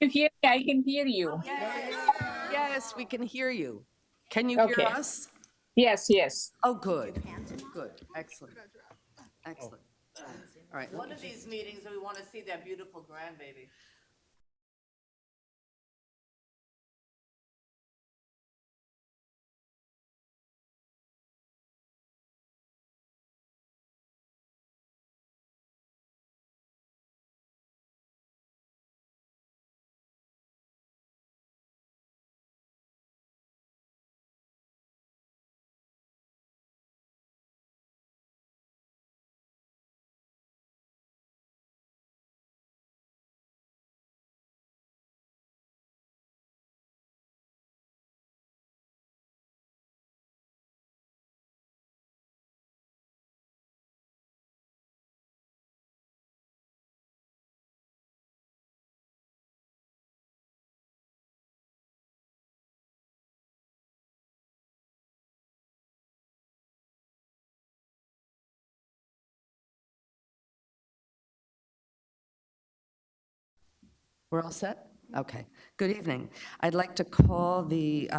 You hear me? I can hear you. Yes, we can hear you. Can you hear Okay. us? Yes, yes. Oh, good, good, excellent, excellent. All right, One of these meetings, we want to see that beautiful grandbaby. we're all set? Okay, good evening. I'd like to call the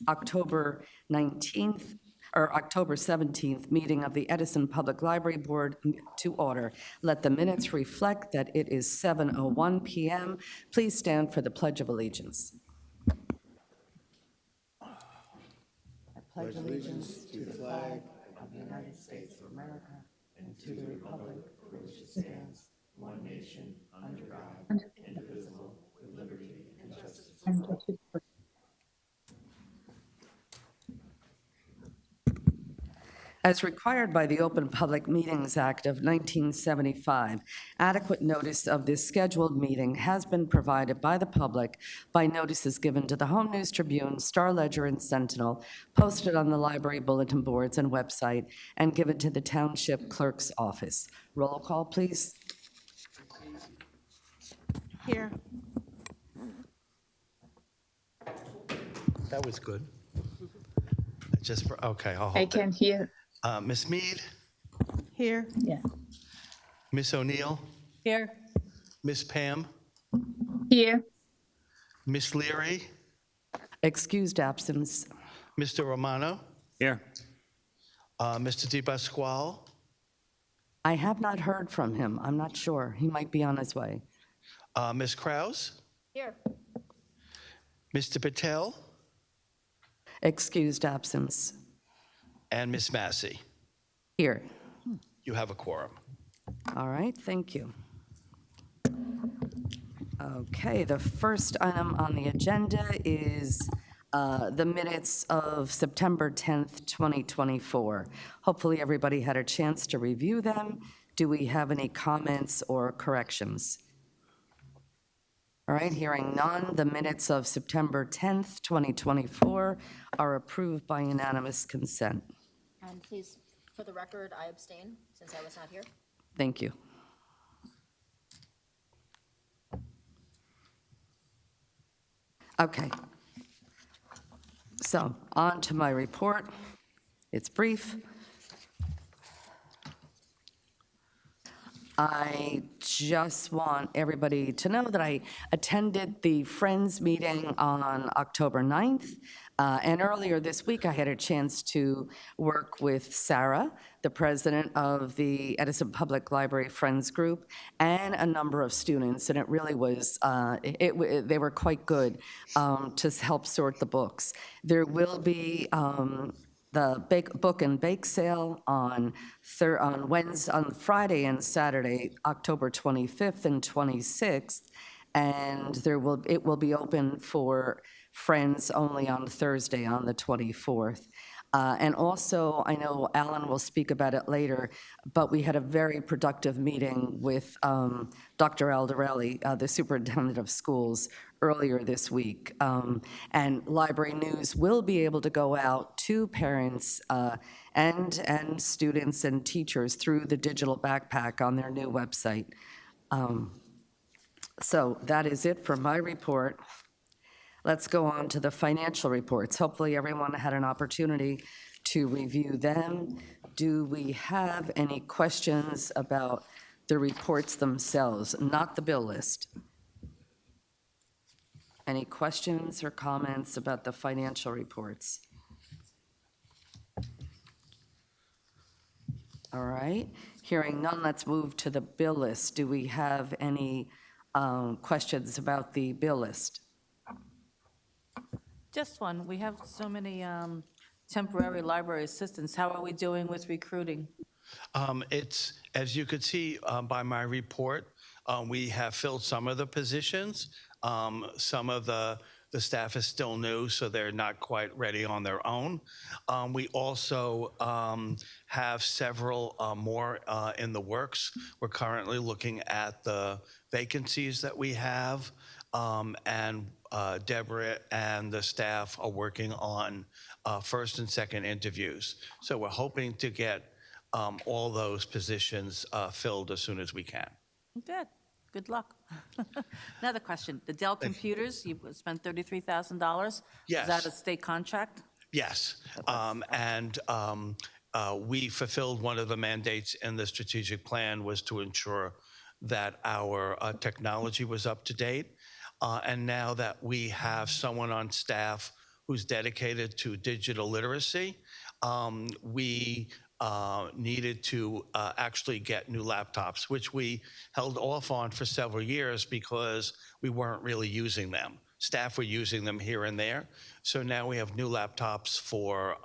October 19th, or October 17th meeting of the Edison Public Library Board to order. Let the minutes reflect that it is 7:01 PM. Please stand for the Pledge of Allegiance. I pledge allegiance to the flag of the United States of America and to the republic for which it stands, one nation, under God, indivisible, with liberty and justice for all. As required by the Open Public Meetings Act of 1975, adequate notice of this scheduled meeting has been provided by the public by notices given to the Home News Tribune, Star Ledger, and Sentinel, posted on the library bulletin boards and website, and given to the Township Clerk's office. Roll call, please. Here. That was good. Just for, okay, I'll I hold can it. hear. Ms. Mead, Here. Yeah. Ms. O'Neill, Here. Ms. Pam, Here. Ms. Leary, Excused absence. Mr. Romano, Here. Mr. Di Pasquale, I have not heard from him. I'm not sure. He might be on his way. Ms. Krause, Here. Mr. Patel, Excused absence. and Ms. Massey. Here. You have a quorum. All right, thank you. Okay, the first item on the agenda is the minutes of September 10th, 2024. Hopefully, everybody had a chance to review them. Do we have any comments or corrections? All right, hearing none, the minutes of September 10th, 2024 are approved by unanimous consent. And please, for the record, I abstain since I was not here. Thank you. Okay. So, on to my report. It's brief. I just want everybody to know that I attended the Friends meeting on October 9th. And earlier this week, I had a chance to work with Sarah, the president of the Edison Public Library Friends Group, and a number of students. And it really was, they were quite good to help sort the books. There will be the book and bake sale on Friday and Saturday, October 25th and 26th, and it will be open for friends only on Thursday, on the 24th. And also, I know Alan will speak about it later, but we had a very productive meeting with Dr. Aldarelli, the superintendent of schools, earlier this week. And Library News will be able to go out to parents and students and teachers through the digital backpack on their new website. So that is it for my report. Let's go on to the financial reports. Hopefully everyone had an opportunity to review them. Do we have any questions about the reports themselves, not the bill list? Any questions or comments about the financial reports? All right, hearing none, let's move to the bill list. Do we have any questions about the bill list? Just one, we have so many temporary library assistants. How are we doing with recruiting? It's, as you could see by my report, we have filled some of the positions. Some of the staff is still new, so they're not quite ready on their own. We also have several more in the works. We're currently looking at the vacancies that we have, and Deborah and the staff are working on first and second interviews. So we're hoping to get all those positions filled as soon as we can. Good, good luck. Another question, the Dell computers, you spent $33,000? Yes. Is that a state contract? Yes, and we fulfilled one of the mandates in the strategic plan was to ensure that our technology was up to date. And now that we have someone on staff who's dedicated to digital literacy, we needed to actually get new laptops, which we held off on for several years because we weren't really using them. Staff were using them here and there. So now we have new laptops for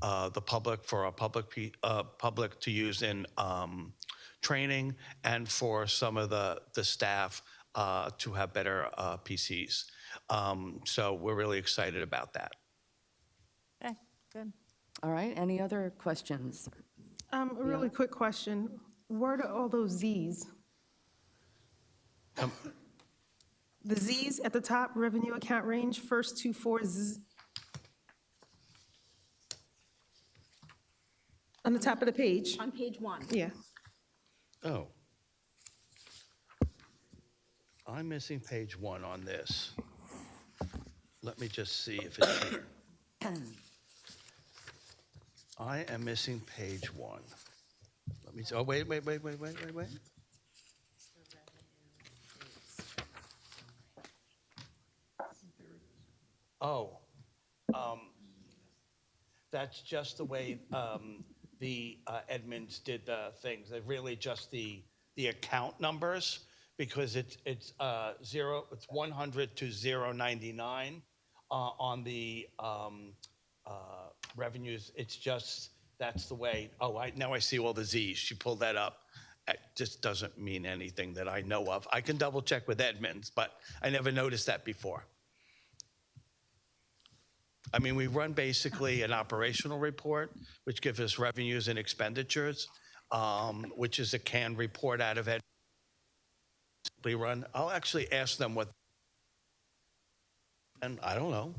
the public, for our public to use in training, and for some of the staff to have better PCs. So we're really excited about that. Okay, good. All right, any other questions? A really quick question. Where do all those Zs? The Zs at the top, revenue account range, first two fours. On the top of the page. On page 1. Yeah. Oh. I'm missing page 1 on this. Let me just see if it's here. I am missing page 1. Let me, oh, wait. Oh, that's just the way the admins did the things. They're really just the account numbers, because it's 100 to 099 on the revenues. It's just, that's the way. Oh, now I see all the Z's. She pulled that up. It just doesn't mean anything that I know of. I can double check with Edmonds, but I never noticed that before. I mean, we run basically an operational report, which gives us revenues and expenditures, which is a canned report out of Ed. We run. I'll actually ask them what, and I don't know.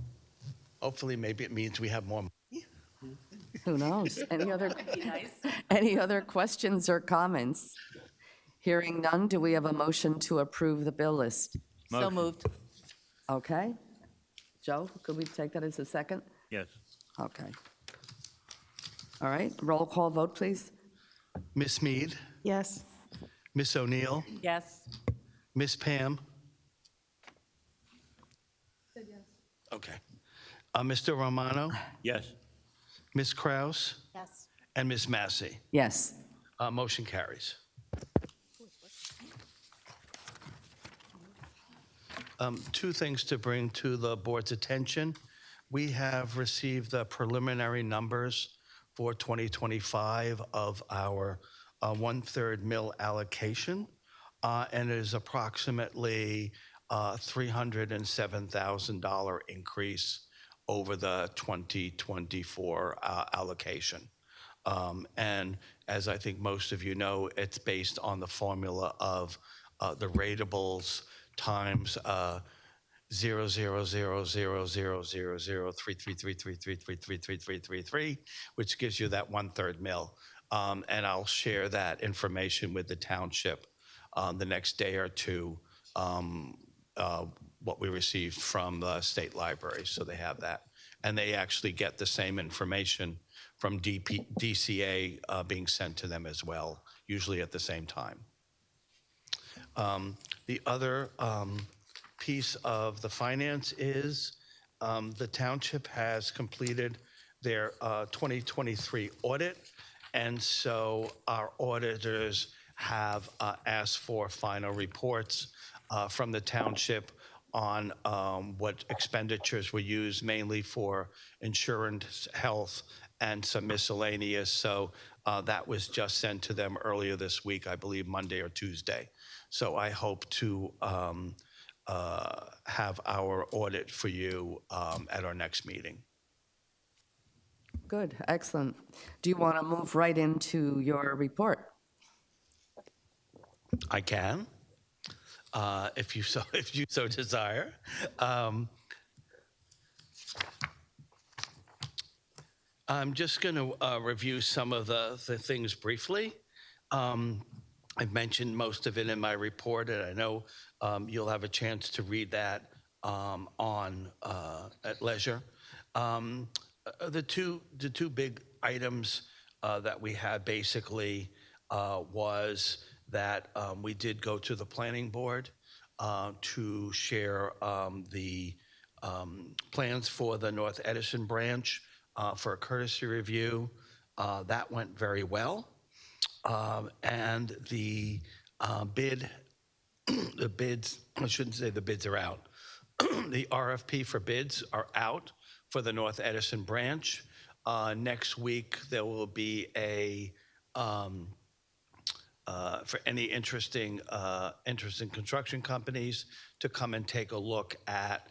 Hopefully, maybe it means we have more money. Who knows? Be nice. Any other questions or comments? Hearing none, do we have a motion to approve the bill list? So moved. Okay. Joe, could we take that as a second? Yes. Okay. All right, roll call vote, please. Miss Mead, Yes. Miss O'Neill, Yes. Miss Pam. Okay. Mr. Romano, Yes. Miss Kraus, Yes. and Miss Massey. Yes. Motion carries. Two things to bring to the board's attention. We have received the preliminary numbers for 2025 of our 1/3 mill allocation, and it is approximately $307,000 increase over the 2024 allocation. And as I think most of you know, it's based on the formula of the ratables times 0.0000000333333333333, which gives you that 1/3 mill. And I'll share that information with the township the next day or two, what we received from the state library, so they have that. And they actually get the same information from DCA being sent to them as well, usually at the same time. The other piece of the finance is the township has completed their 2023 audit, and so our auditors have asked for final reports from the township on what expenditures were used mainly for insurance, health, and some miscellaneous. So that was just sent to them earlier this week, I believe Monday or Tuesday. So I hope to have our audit for you at our next meeting. Good, excellent. Do you want to move right into your report? I can, if you so desire. I'm just going to review some of the things briefly. I've mentioned most of it in my report, and I know you'll have a chance to read that at leisure. The two big items that we had basically was that we did go to the planning board to share the plans for the North Edison branch for a courtesy review. That went very well. And the bids, I shouldn't say the bids are out. The RFP for bids are out for the North Edison branch. Next week, there will be for any interesting construction companies to come and take a look at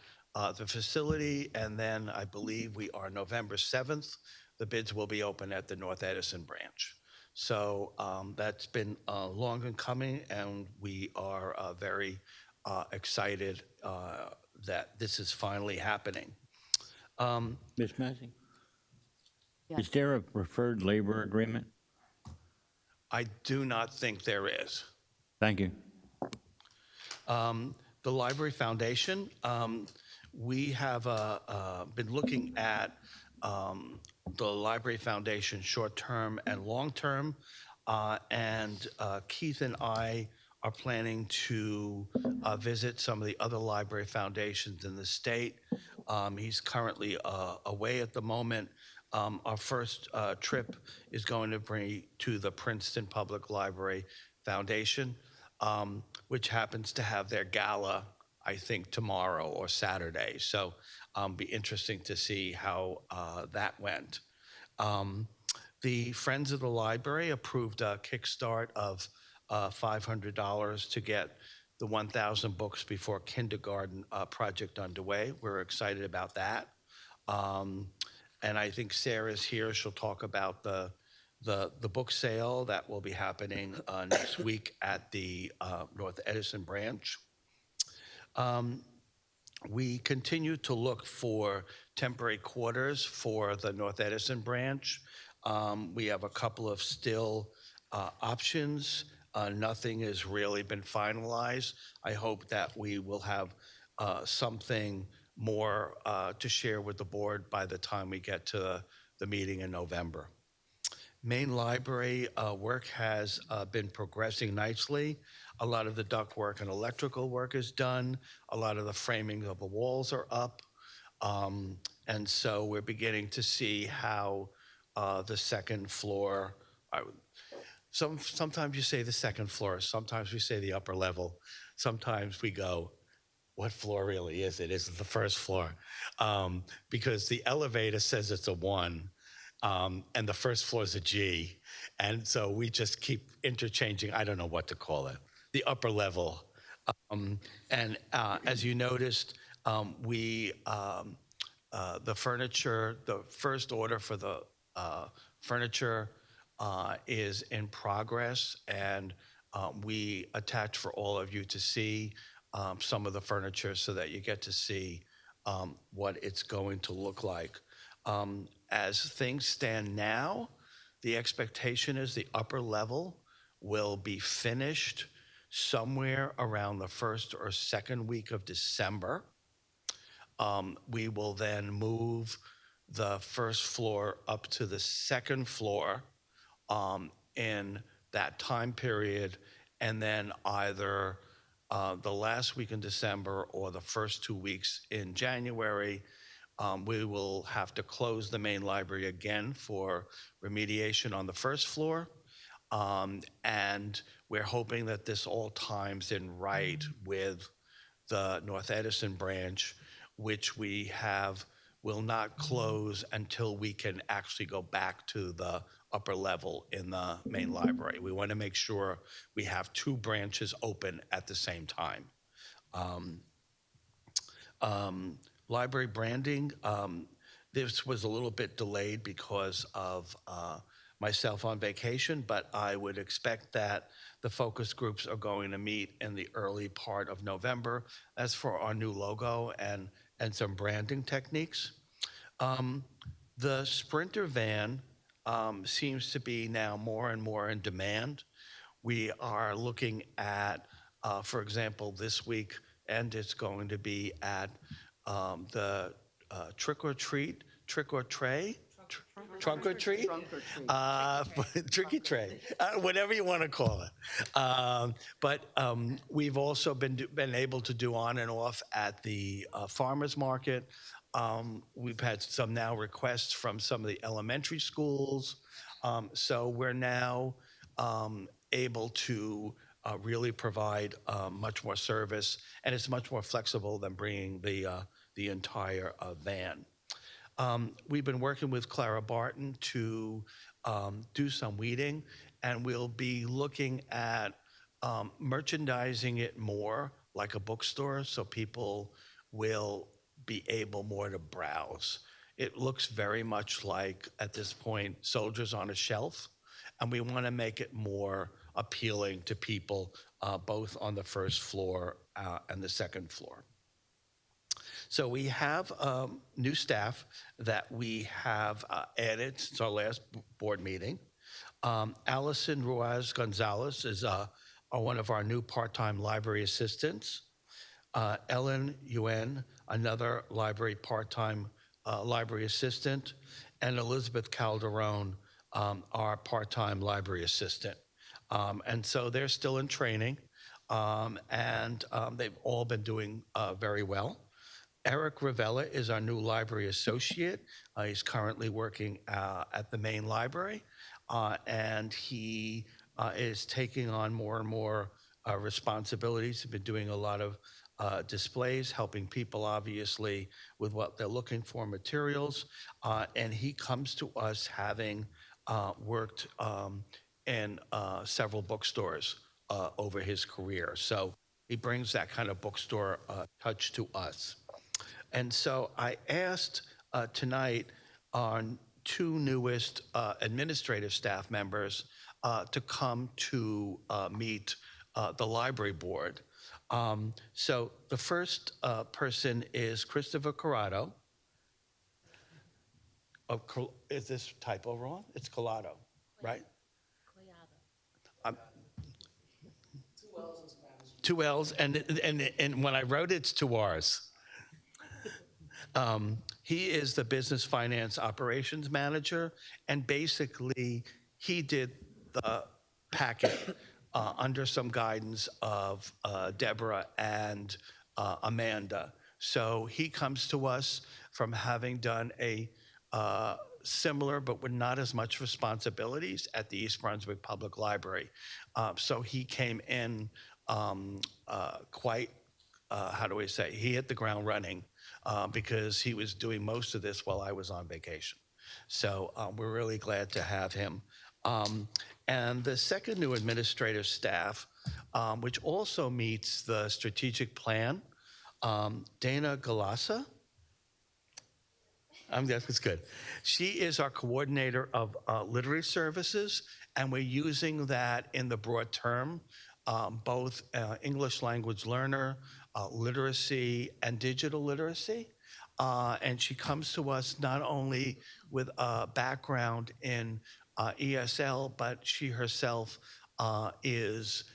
the facility. And then I believe we are November 7th. The bids will be open at the North Edison branch. So that's been long in coming, and we are very excited that this is finally happening. Ms. Massey? Yes. Is there a preferred labor agreement? I do not think there is. Thank you. The Library Foundation, we have been looking at the Library Foundation short-term and long-term, and Keith and I are planning to visit some of the other library foundations in the state. He's currently away at the moment. Our first trip is going to bring to the Princeton Public Library Foundation, which happens to have their gala, I think, tomorrow or Saturday. So be interesting to see how that went. The Friends of the Library approved a kickstart of $500 to get the 1,000 books before kindergarten project underway. We're excited about that. And I think Sarah's here. She'll talk about the book sale that will be happening next week at the North Edison branch. We continue to look for temporary quarters for the North Edison branch. We have a couple of still options. Nothing has really been finalized. I hope that we will have something more to share with the board by the time we get to the meeting in November. Main library work has been progressing nicely. A lot of the duct work and electrical work is done. A lot of the framing of the walls are up. And so we're beginning to see how the second floor, sometimes you say the second floor, sometimes we say the upper level. Sometimes we go, what floor really is it? Is it the first floor? Because the elevator says it's a 1. And the first floor is a G. And so we just keep interchanging, I don't know what to call it, the upper level. And as you noticed, the furniture, the first order for the furniture is in progress. And we attach for all of you to see some of the furniture so that you get to see what it's going to look like. As things stand now, the expectation is the upper level will be finished somewhere around the first or second week of December. We will then move the first floor up to the second floor in that time period, and then either the last week in December or the first 2 weeks in January, we will have to close the main library again for remediation on the first floor. And we're hoping that this all times in right with the North Edison branch, which we have will not close until we can actually go back to the upper level in the main library. We want to make sure we have 2 branches open at the same time. Library branding, this was a little bit delayed because of myself on vacation, but I would expect that the focus groups are going to meet in the early part of November. That's for our new logo and some branding techniques. The Sprinter van seems to be now more and more in demand. We are looking at, for example, this week, and it's going to be at the Trick or Tray, Trunk or Treat, Tricky Tray, whatever you want to call it. But we've also been able to do on and off at the farmers market. We've had some now requests from some of the elementary schools. So we're now able to really provide much more service, and it's much more flexible than bringing the entire van. We've been working with Clara Barton to do some weeding, and we'll be looking at merchandising it more like a bookstore, so people will be able more to browse. It looks very much like, at this point, Soldiers on a Shelf, and we want to make it more appealing to people both on the first floor and the second floor. So we have new staff that we have added since our last board meeting. Allison Ruiz Gonzalez is one of our new part-time library assistants. Ellen Yuen, another library part-time library assistant, and Elizabeth Calderon, our part-time library assistant. And so they're still in training, and they've all been doing very well. Eric Ravella is our new library associate. He's currently working at the main library, and he is taking on more and more responsibilities. He's been doing a lot of displays, helping people, obviously, with what they're looking for, materials. And he comes to us having worked in several bookstores over his career. So he brings that kind of bookstore touch to us. And so I asked tonight our 2 newest administrative staff members to come to meet the library board. So the first person is Christopher Corrado. Is this typo wrong? It's Collado, right? Two L's, and when I wrote it, it's 2 R's. He is the business finance operations manager, and basically he did the packet under some guidance of Deborah and Amanda. So he comes to us from having done a similar, but with not as much responsibilities at the East Brunswick Public Library. So he came in quite, how do we say, he hit the ground running because he was doing most of this while I was on vacation. So we're really glad to have him. And the second new administrative staff, which also meets the strategic plan, Dana Galassa. That's good. She is our coordinator of literary services, and we're using that in the broad term, both English language learner, literacy, and digital literacy. And she comes to us not only with a background in ESL, but she herself is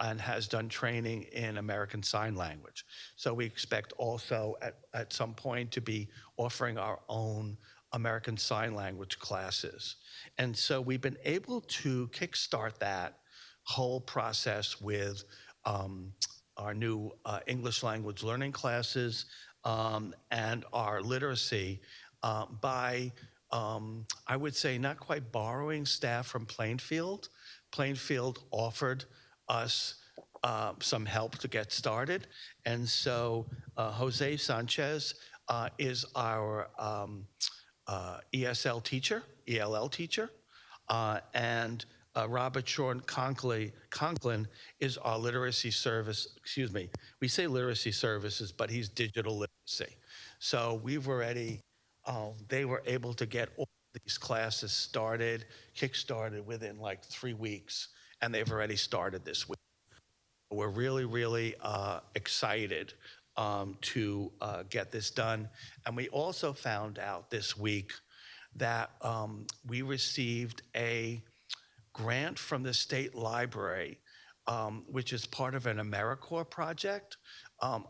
and has done training in American Sign Language. So we expect also at some point to be offering our own American Sign Language classes. And so we've been able to kickstart that whole process with our new English language learning classes, and our literacy by, I would say, not quite borrowing staff from Plainfield. Plainfield offered us some help to get started. And so Jose Sanchez is our ESL teacher, ELL teacher, and Robert Sean Conklin is our literacy service, excuse me, we say literacy services, but he's digital literacy. So we've already, they were able to get all these classes started, kick-started within like 3 weeks, and they've already started this week. We're really, really excited to get this done. And we also found out this week that we received a grant from the state library, which is part of an AmeriCorps project.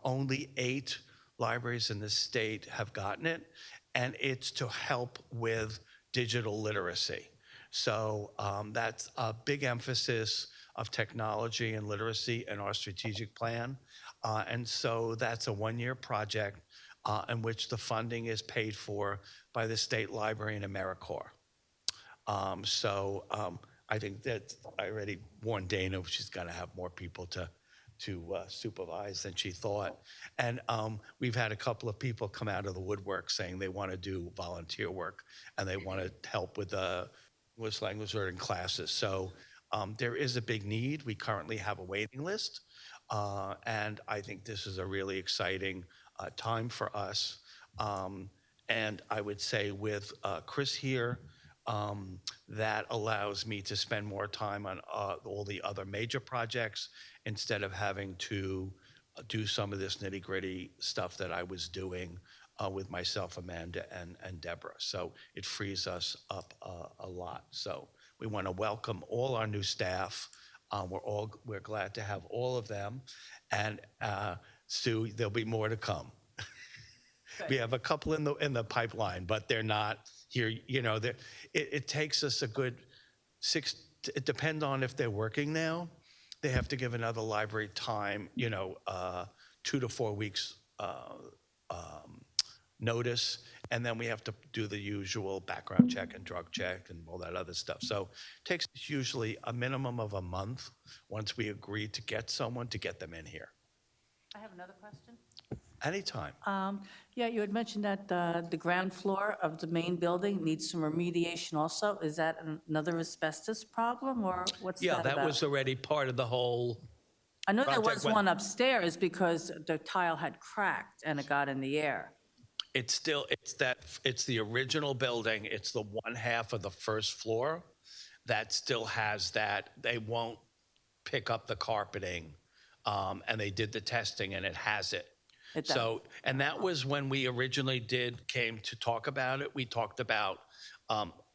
Only 8 libraries in the state have gotten it, and it's to help with digital literacy. So that's a big emphasis of technology and literacy in our strategic plan. And so that's a 1-year project in which the funding is paid for by the state library and AmeriCorps. I think that I already warned Dana she's got to have more people to supervise than she thought. And we've had a couple of people come out of the woodwork saying they want to do volunteer work and they want to help with the English language learning classes. So there is a big need. We currently have a waiting list. And I think this is a really exciting time for us. And I would say with Chris here, that allows me to spend more time on all the other major projects instead of having to do some of this nitty-gritty stuff that I was doing with myself, Amanda, and Deborah. So it frees us up a lot. So we want to welcome all our new staff. We're glad to have all of them. And Sue, there'll be more to come. We have a couple in the pipeline, but they're not here. You know, it takes us a good 6. It depends on if they're working now. They have to give another library time. 2 to 4 weeks notice, and then we have to do the usual background check and drug check and all that other stuff. So it takes usually a minimum of a month once we agree to get someone to get them in here. I have another question. Anytime. Yeah, you had mentioned that the ground floor of the main building needs some remediation also. Is that another asbestos problem, or what's that Yeah, about? that was already part of the whole. I know there project was when- one upstairs because the tile had cracked and it got in the air. It's the original building. It's the one half of the first floor that still has that. They won't pick up the carpeting, and they did the testing and it has it. It does. So, and that was when we originally came to talk about it. We talked about,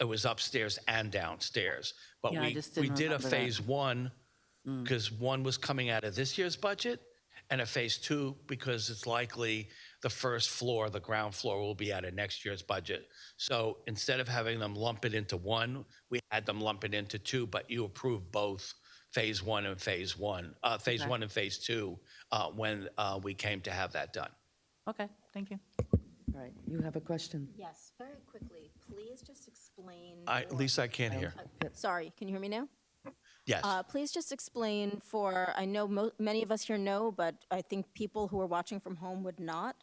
it was upstairs and downstairs. But Yeah, I just didn't we did a remember that. phase 1 because 1 was coming out of this year's budget, and a phase 2 because it's likely the first floor, the ground floor, will be out of next year's budget. So instead of having them lump it into 1, we had them lump it into 2, but you approved both phase 1 and phase 1, phase Okay. 1 and phase 2 when we came to have that done. Okay, thank you. All right, you have a question? Yes, very quickly, please just explain. Lisa, I can't hear. Sorry, can you hear me now? Yes. Please just explain for, I know many of us here know, but I think people who are watching from home would not.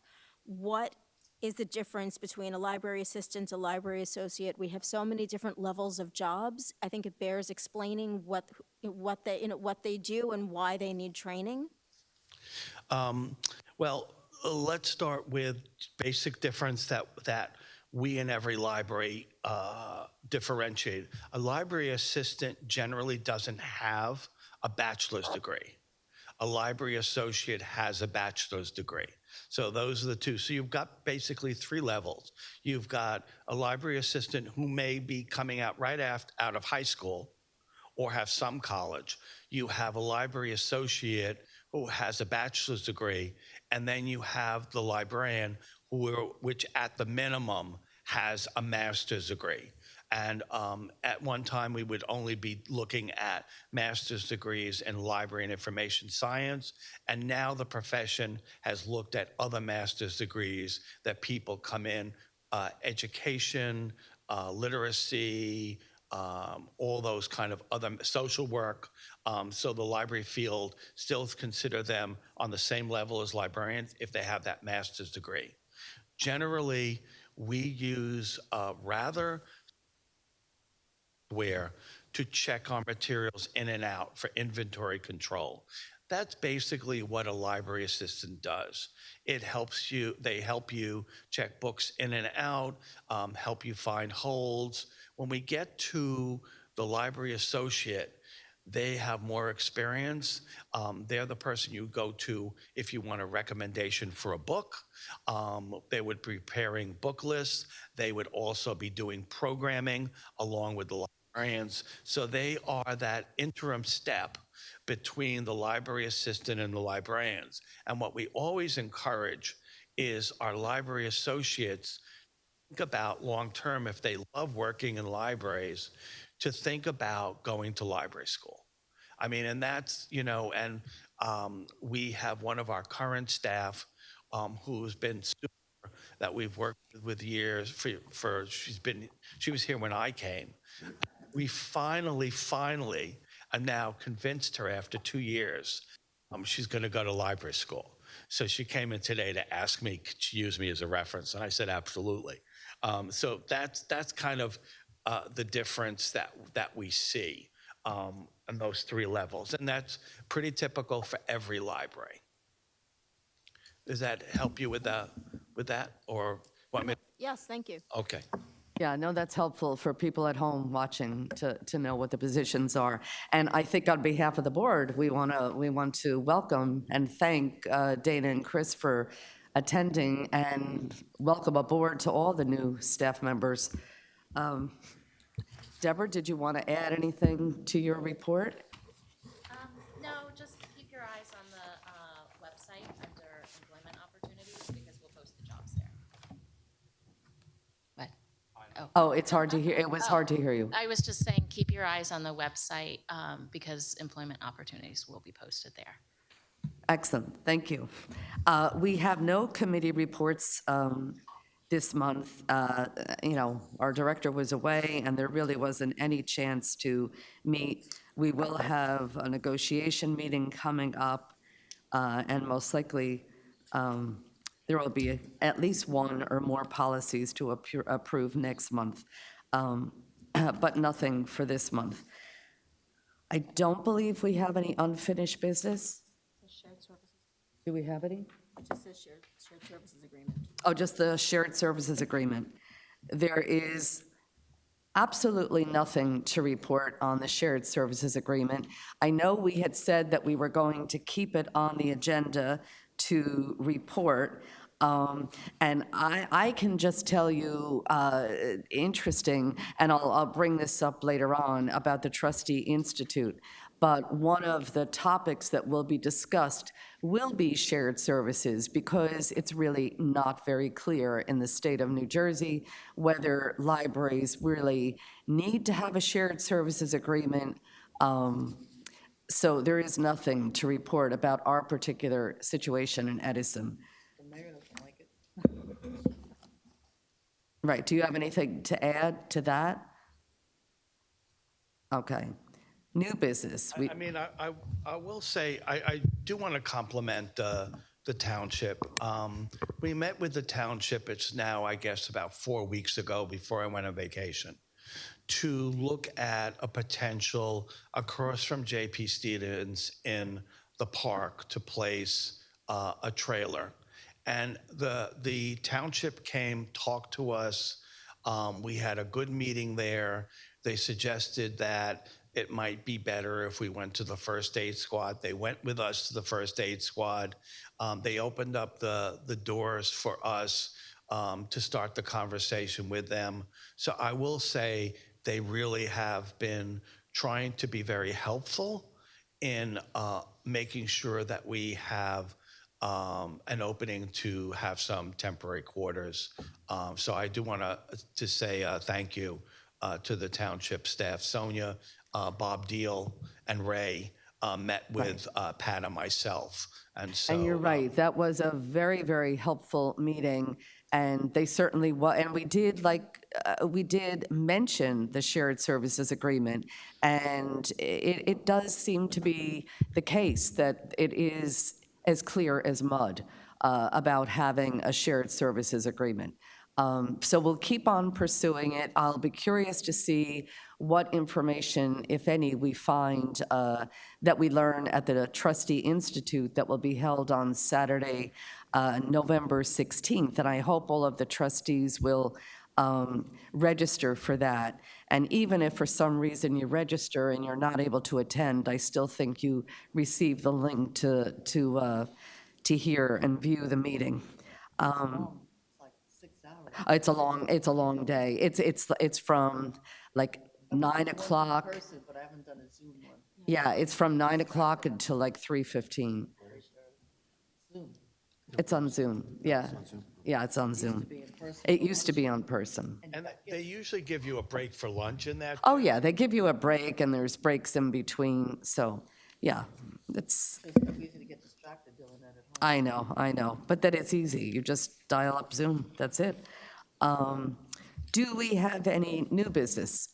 What is the difference between a library assistant, a library associate? We have so many different levels of jobs. I think it bears explaining what they do and why they need training. Well, let's start with basic difference that we in every library differentiate. A library assistant generally doesn't have a bachelor's degree. A library associate has a bachelor's degree. So those are the two. So you've got basically 3 levels. You've got a library assistant who may be coming out right out of high school or have some college. You have a library associate who has a bachelor's degree, and then you have the librarian which at the minimum has a master's degree. And at one time, we would only be looking at master's degrees in library and information science. And now the profession has looked at other master's degrees that people come in, education, literacy, all those kind of other social work. So the library field still consider them on the same level as librarians if they have that master's degree. Generally, we use rather where to check our materials in and out for inventory control. That's basically what a library assistant does. It helps you, they help you check books in and out, help you find holds. When we get to the library associate, they have more experience. They're the person you go to if you want a recommendation for a book. They would be preparing book lists. They would also be doing programming along with the librarians. So they are that interim step between the library assistant and the librarians. And what we always encourage is our library associates think about long-term, if they love working in libraries, to think about going to library school. I mean, and that's, you know, and we have one of our current staff who's been super, that we've worked with years for she was here when I came. We finally and now convinced her after 2 years, she's going to go to library school. So she came in today to ask me, could she use me as a reference? And I said, absolutely. So that's kind of the difference that we see on those 3 levels. And that's pretty typical for every library. Does that help you with that? Or want me? Yes, thank you. Okay. Yeah, no, that's helpful for people at home watching to know what the positions are. And I think on behalf of the board, we want to welcome and thank Dana and Chris for attending and welcome aboard to all the new staff members. Deborah, did you want to add anything to your report? No, just keep your eyes on the website under employment opportunities because we'll post the jobs there. What? Oh, it's hard to hear. It was hard to hear you. I was just saying, keep your eyes on the website because employment opportunities will be posted there. Excellent, thank you. We have no committee reports this month. You know, our director was away, and there really wasn't any chance to meet. We will have a negotiation meeting coming up, and most likely, there will be at least 1 or more policies to approve next month, but nothing for this month. I don't believe we have any unfinished business. Shared services, Do we have any? it just says shared services agreement. Oh, just the shared services agreement. There is absolutely nothing to report on the shared services agreement. I know we had said that we were going to keep it on the agenda to report. And I can just tell you, interesting, and I'll bring this up later on about the Trustee Institute, but one of the topics that will be discussed will be shared services because it's really not very clear in the state of New Jersey whether libraries really need to have a shared services agreement. So there is nothing to report about our particular situation in Edison. Right, do you have anything to add to that? Okay. New business. I mean, I will say, I do want to compliment the township. We met with the township, it's now, I guess, about 4 weeks ago before I went on vacation, to look at a potential across from JP Stevens in the park to place a trailer. And the township came, talked to us. We had a good meeting there. They suggested that it might be better if we went to the first aid squad. They went with us to the first aid squad. They opened up the doors for us to start the conversation with them. So I will say they really have been trying to be very helpful in making sure that we have an opening to have some temporary quarters. So I do want to say thank you to the township staff. Sonia, Bob Deal, and Ray met with Pat and myself. And so. And you're right, that was a very, very helpful meeting, and they certainly, and we did, we did mention the shared services agreement, and it does seem to be the case that it is as clear as mud about having a shared services agreement. So we'll keep on pursuing it. I'll be curious to see what information, if any, we find that we learn at the Trustee Institute that will be held on Saturday, November 16th. And I hope all of the trustees will register for that. And even if for some reason you register and you're not able to attend, I still think you receive the link to hear and view the meeting. It's a long day. It's from like 9 o'clock. But I haven't done a Zoom one. Yeah, it's from 9 o'clock until like 3:15. It's on Zoom, yeah. Yeah, it's on Zoom. It used to be on person. And they usually give you a break for lunch in that. Oh, yeah, they give you a break and there's breaks in between, so, yeah, it's, It's so easy to get distracted doing that at home. I know, but that it's easy. You just dial up Zoom, that's it. Do we have any new business?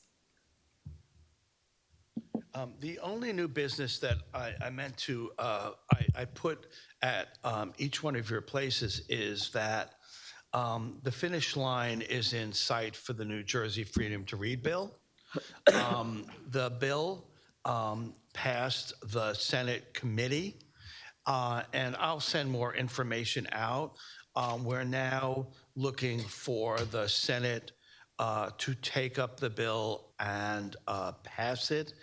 The only new business that I meant to, I put at each one of your places is that the finish line is in sight for the New Jersey Freedom to Read bill. The bill passed the Senate committee, and I'll send more information out. We're now looking for the Senate to take up the bill and pass it.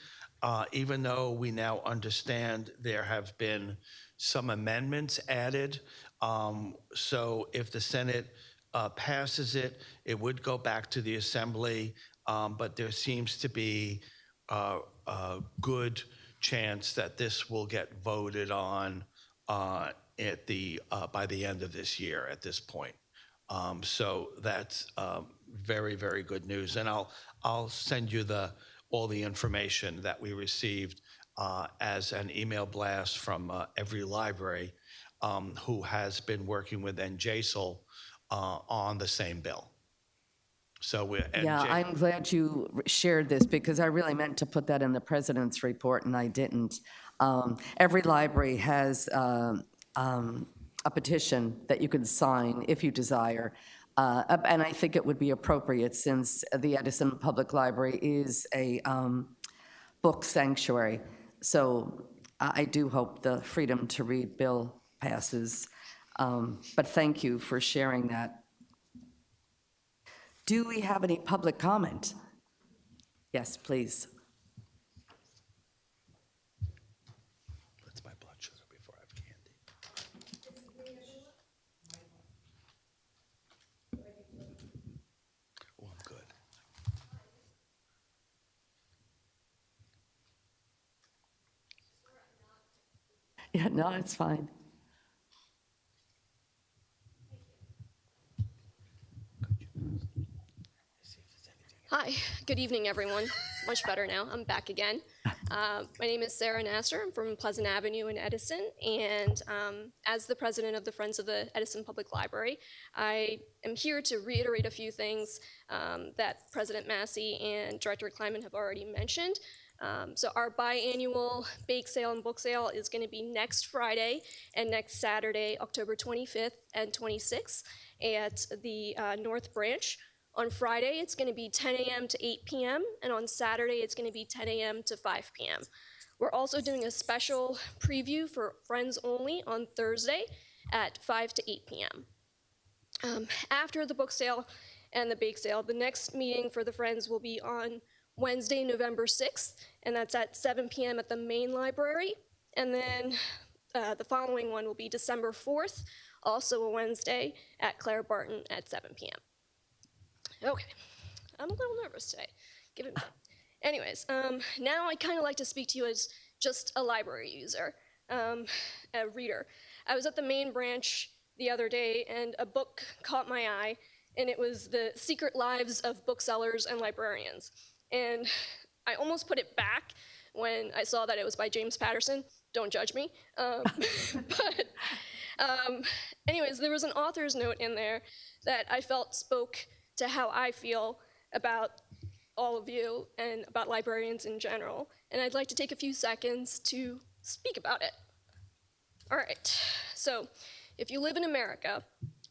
Even though we now understand there have been some amendments added. So if the Senate passes it, it would go back to the Assembly, but there seems to be a good chance that this will get voted on at by the end of this year at this point. So that's very, very good news. And I'll send you all the information that we received as an email blast from every library who has been working with NJSL on the same bill. So Yeah, I'm glad you shared this because I really meant to put that in the president's report and I didn't. Every library has a petition that you can sign if you desire. And I think it would be appropriate since the Edison Public Library is a book sanctuary. So I do hope the Freedom to Read bill passes. But thank you for sharing that. Do we have any public comment? Yes, please. That's my blood sugar before I have candy. Oh, I'm good. Yeah, no, it's fine. Hi, good evening, everyone. Much better now. I'm back again. My name is Sarah Nasser. I'm from Pleasant Avenue in Edison, and as the president of the Friends of the Edison Public Library, I am here to reiterate a few things that President Massey and Director Kleinman have already mentioned. So our biannual bake sale and book sale is going to be next Friday and next Saturday, October 25th and 26th at the North Branch. On Friday, it's going to be 10 a.m. to 8 p.m., and on Saturday, it's going to be 10 a.m. to 5 p.m. We're also doing a special preview for Friends only on Thursday at 5 to 8 p.m. After the book sale and the bake sale, the next meeting for the Friends will be on Wednesday, November 6th, and that's at 7 p.m. at the main library. And then the following one will be December 4th, also a Wednesday, at Claire Barton at 7 p.m. Okay, I'm a little nervous today. Give it. Anyways, now I kind of like to speak to you as just a library user, a reader. I was at the main branch the other day, and a book caught my eye, and it was The Secret Lives of Booksellers and Librarians. And I almost put it back when I saw that it was by James Patterson. Don't judge me. Anyways, there was an author's note in there that I felt spoke to how I feel about all of you and about librarians in general. And I'd like to take a few seconds to speak about it. All right, so if you live in America,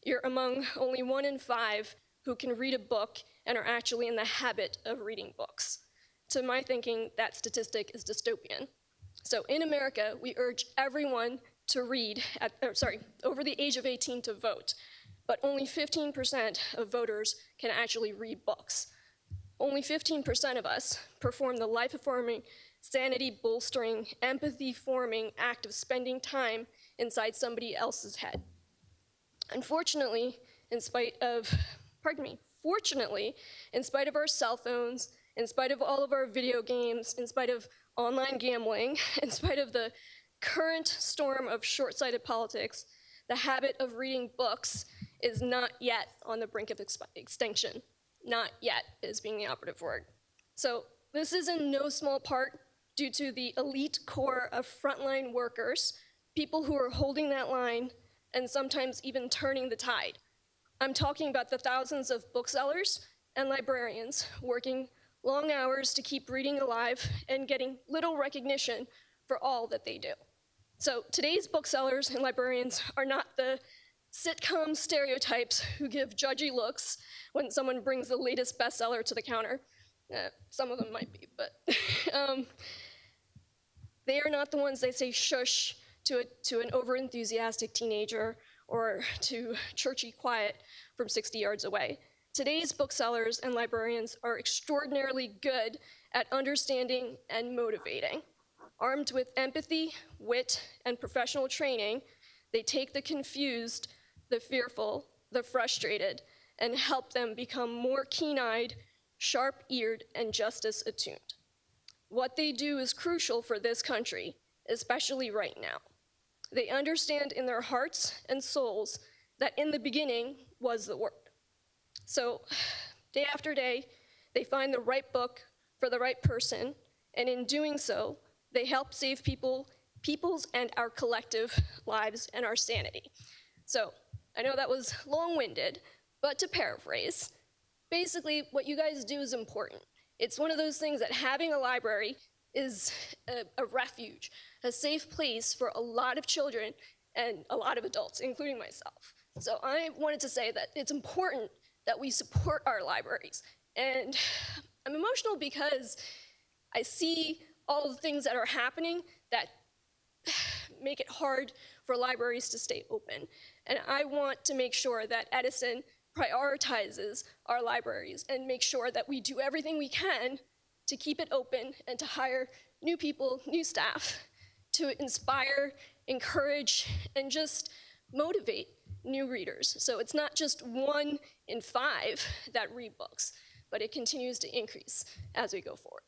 you're among only 1 in 5 who can read a book and are actually in the habit of reading books. To my thinking, that statistic is dystopian. So in America, we urge everyone to read, over the age of 18 to vote, but only 15% of voters can actually read books. Only 15% of us perform the life-affirming, sanity-bolstering, empathy-forming act of spending time inside somebody else's head. Unfortunately, fortunately, in spite of our cell phones, in spite of all of our video games, in spite of online gambling, in spite of the current storm of short-sighted politics, the habit of reading books is not yet on the brink of extinction. Not yet is being the operative word. So this is in no small part due to the elite core of frontline workers, people who are holding that line and sometimes even turning the tide. I'm talking about the thousands of booksellers and librarians working long hours to keep reading alive and getting little recognition for all that they do. So today's booksellers and librarians are not the sitcom stereotypes who give judgy looks when someone brings the latest bestseller to the counter. Some of them might be, but they are not the ones that say shush to an overenthusiastic teenager or to churchy quiet from 60 yards away. Today's booksellers and librarians are extraordinarily good at understanding and motivating. Armed with empathy, wit, and professional training, they take the confused, the fearful, the frustrated, and help them become more keen-eyed, sharp-eared, and justice attuned. What they do is crucial for this country, especially right now. They understand in their hearts and souls that in the beginning was the Word. So day after day, they find the right book for the right person, and in doing so, they help save people's and our collective lives and our sanity. So I know that was long-winded, but to paraphrase, basically what you guys do is important. It's one of those things that having a library is a refuge, a safe place for a lot of children and a lot of adults, including myself. So I wanted to say that it's important that we support our libraries. And I'm emotional because I see all the things that are happening that make it hard for libraries to stay open. And I want to make sure that Edison prioritizes our libraries and make sure that we do everything we can to keep it open and to hire new people, new staff, to inspire, encourage, and just motivate new readers. So it's not just 1 in 5 that read books, but it continues to increase as we go forward.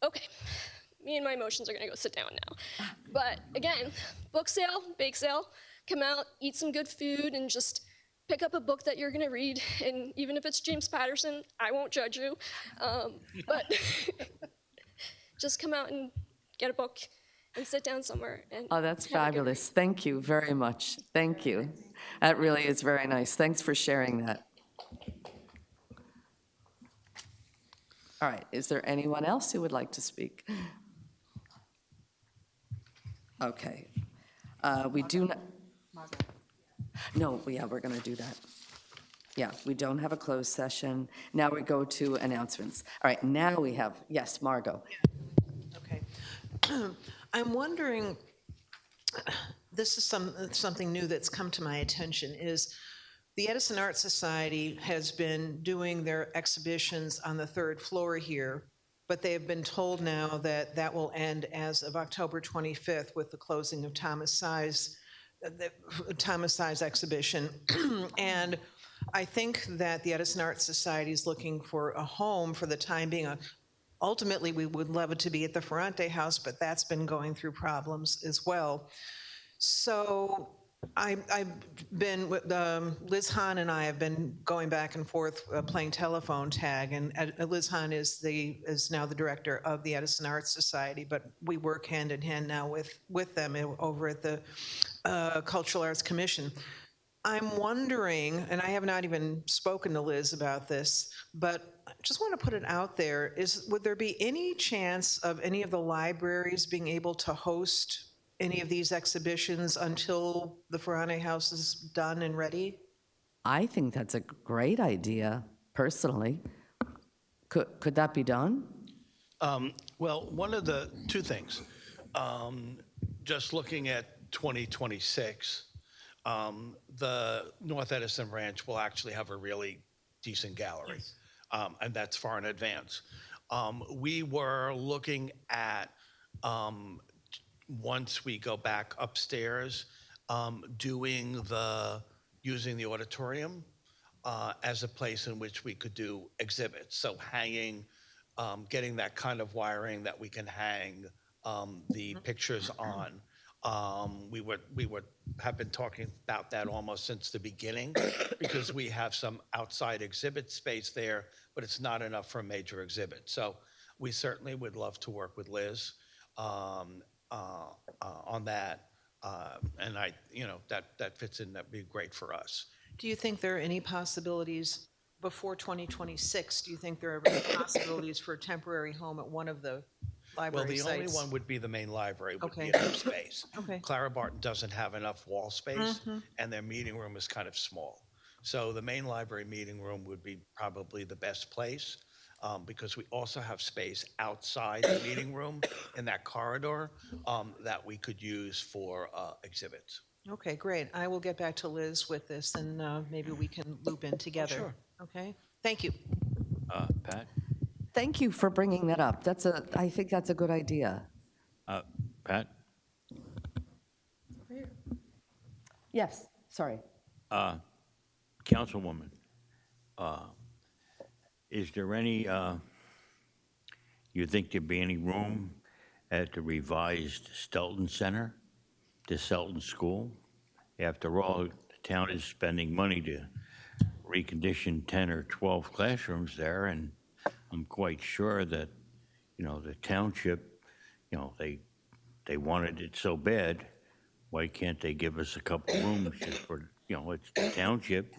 Okay, me and my emotions are gonna go sit down now. But again, book sale, bake sale, come out, eat some good food, and just pick up a book that you're gonna read. And even if it's James Patterson, I won't judge you. But just come out and get a book and sit down somewhere. And Oh, that's have a good fabulous. Thank you very much. Thank you. That really is very nice. Thanks for sharing that. All right, is there anyone else who would like to speak? Okay. We do not. No, yeah, we're going to do that. Yeah, we don't have a closed session. Now we go to announcements. All right, now we have, yes, Margot. Okay. I'm wondering, this is something new that's come to my attention, is the Edison Art Society has been doing their exhibitions on the 3rd floor here, but they have been told now that that will end as of October 25th with the closing of Thomas Sai's exhibition. And I think that the Edison Art Society is looking for a home for the time being. Ultimately, we would love it to be at the Ferrante House, but that's been going through problems as well. So I've been, Liz Hahn and I have been going back and forth playing telephone tag, and Liz Hahn is now the director of the Edison Arts Society, but we work hand in hand now with them over at the Cultural Arts Commission. I'm wondering, and I have not even spoken to Liz about this, but I just want to put it out there, would there be any chance of any of the libraries being able to host any of these exhibitions until the Ferrane House is done and ready? I think that's a great idea, personally. Could that be done? Well, one of the two things, just looking at 2026, the North Edison Ranch will actually have a really decent gallery, and that's far in advance. We were looking at, once we go back upstairs, using the auditorium as a place in which we could do exhibits. So hanging, getting that kind of wiring that we can hang the pictures on. We would have been talking about that almost since the beginning because we have some outside exhibit space there, but it's not enough for a major exhibit. So we certainly would love to work with Liz on that. And that fits in, that'd be great for us. Do you think there are any possibilities before 2026? Do you think there are any possibilities for a temporary home at one of the Well, library the sites? only one would be the main library, would be Okay. enough space. Okay. Clara Barton doesn't have enough wall space, and their meeting room is kind of small. So the main library meeting room would be probably the best place, because we also have space outside the meeting room in that corridor that we could use for exhibits. Okay, great. I will get back to Liz with this, and maybe we can loop in together. sure. Okay? Thank you. Pat? Thank you for bringing that up. I think that's a good idea. Pat? Yes, sorry. Councilwoman, is there any, you think there'd be any room at the revised Stelton Center, the Stelton School? After all, the town is spending money to recondition 10 or 12 classrooms there, and I'm quite sure that, the township, they wanted it so bad. Why can't they give us a couple rooms just for, it's the township?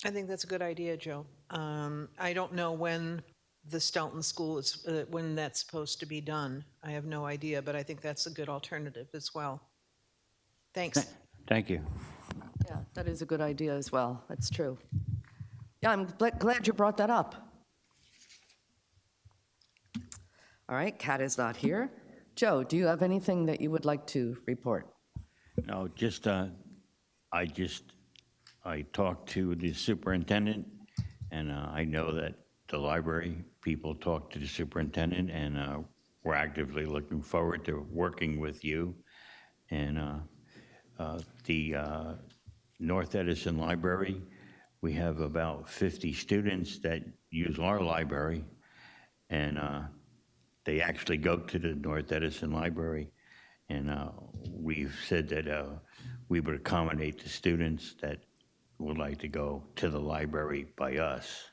I think that's a good idea, Joe. I don't know when the Stelton School is, when that's supposed to be done. I have no idea, but I think that's a good alternative as well. Thanks. Thank you. Yeah, that is a good idea as well. That's true. Yeah, I'm glad you brought that up. All right, Kat is not here. Joe, do you have anything that you would like to report? No, I talked to the superintendent, and I know that the library people talked to the superintendent, and we're actively looking forward to working with you. And the North Edison Library, we have about 50 students that use our library, and they actually go to the North Edison Library. And we've said that we would accommodate the students that would like to go to the library by us.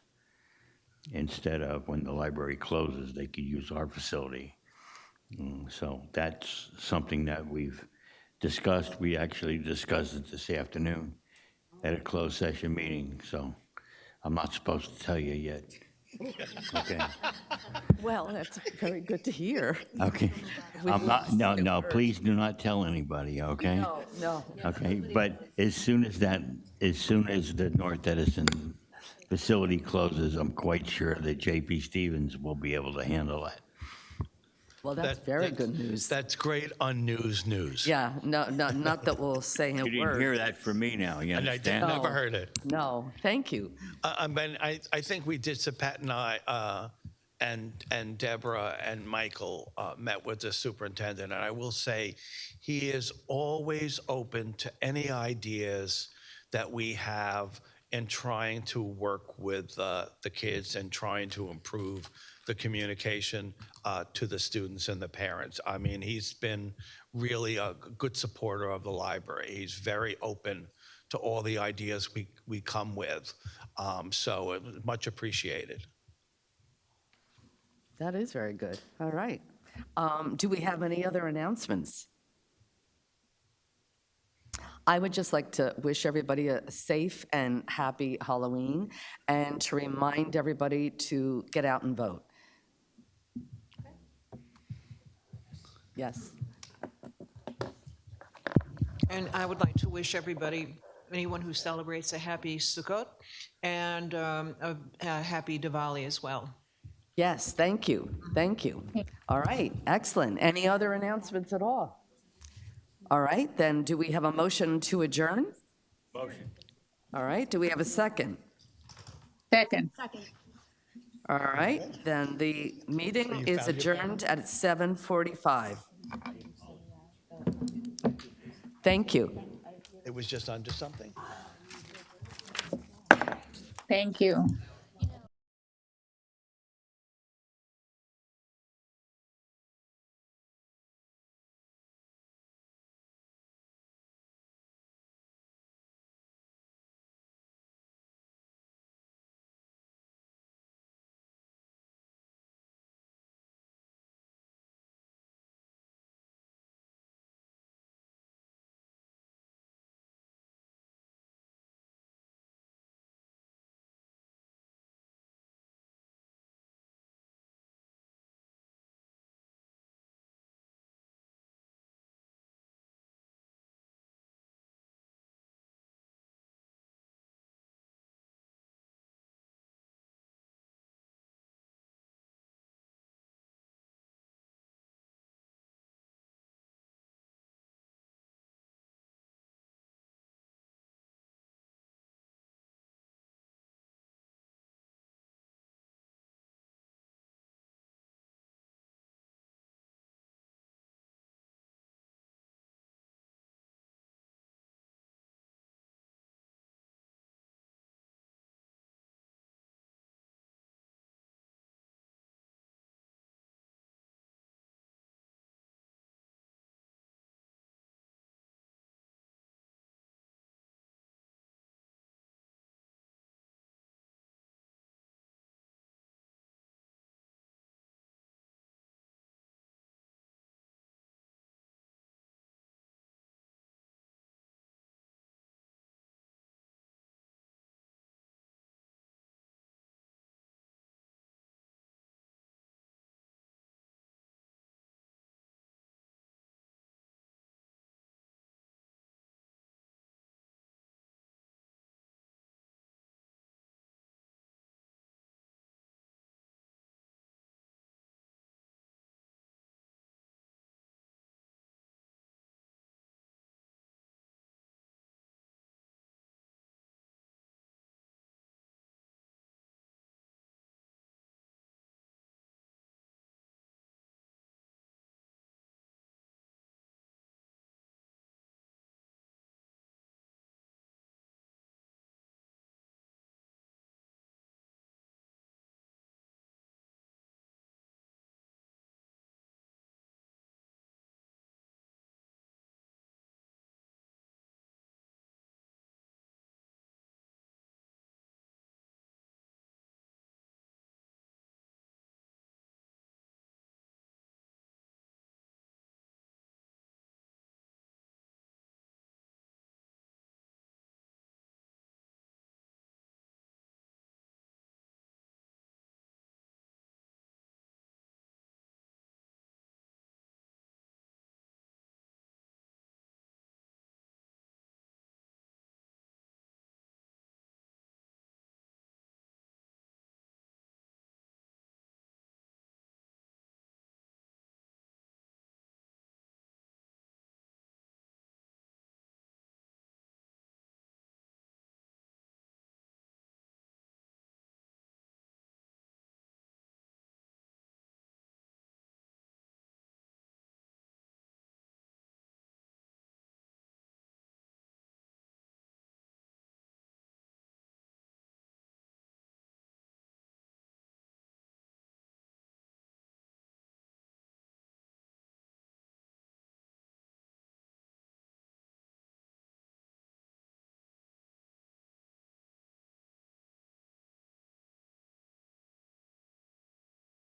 Instead of when the library closes, they could use our facility. So that's something that we've discussed. We actually discussed it this afternoon at a closed session meeting. So I'm not supposed to tell you yet. Okay. Well, that's very good to hear. Okay. I'm not, no, please do not tell anybody, okay? No. Okay, but as soon as the North Edison facility closes, I'm quite sure that J.P. Stevens will be able to handle that. Well, that's very good news. That's great on news. Yeah, no, not that we'll say a You didn't word. hear that from me now, you And I understand? never heard it. No, thank you. I think we did, so Pat and I, and Deborah and Michael met with the superintendent, and I will say, he is always open to any ideas that we have in trying to work with the kids and trying to improve the communication to the students and the parents. I mean, he's been really a good supporter of the library. He's very open to all the ideas we come with. So it was much appreciated. That is very good. All right. Do we have any other announcements? I would just like to wish everybody a safe and happy Halloween and to remind everybody to get out and vote. Yes. And I would like to wish everybody, anyone who celebrates, a happy Sukkot and a happy Diwali as well. Yes, thank you. Thank you. All right, excellent. Any other announcements at all? All right, then do we have a motion to adjourn? Motion. All right, do we have a second? Second. All right, then the meeting is adjourned at 7:45. Thank you. It was just under something? Thank you.